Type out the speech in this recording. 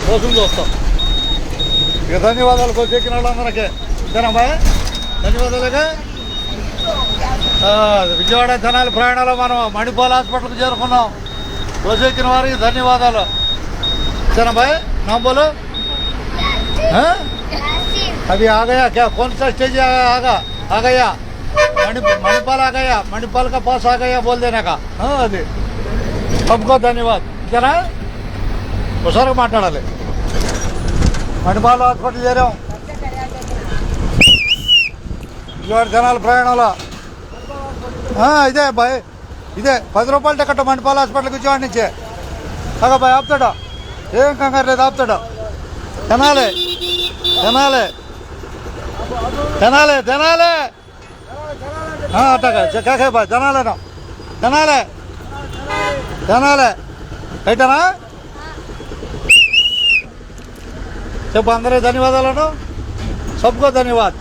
కోసం చూస్తాం ఇక ధన్యవాదాలు కోసం ఎక్కిన వాళ్ళందరికీ అంతేనా బాయ్ ధన్యవాదాలుగా విజయవాడ తెనాలి ప్రయాణంలో మనం మణిపాల్ హాస్పిటల్కి చేరుకున్నాం రోజు ఎక్కిన వారికి ధన్యవాదాలు అంతేనా బాయ్ नाम बोलो अभी आ गया क्या कौन सा स्टेज आ गया मणिपाल आ गया मणिपाल का पास आ गया बोल देने का हाँ अभी सबको धन्यवाद इतना ఒకసారి మాట్లాడాలి మణిపాల్ హాస్పిటల్ చేరాం విజయవాడ జనాల ప్రయాణంలో ఇదే బాయ్ ఇదే 10 రూపాయల టికెట్ మణిపాల్ హాస్పిటల్కి విజయవాడ నుంచి అగా బాయ్ ఆపుతాడా ఏం కంగారు లేదు ఆపుతాడు తెనాలి తెనాలి తెనాలి తెనాలి అట్టగా కాకే బాయ్ తెనాలేనా తెనాలి తెనాలి అయితేనా చెప్పు అందరూ ధన్యవాదాలను సబ్కో ధన్యవాద్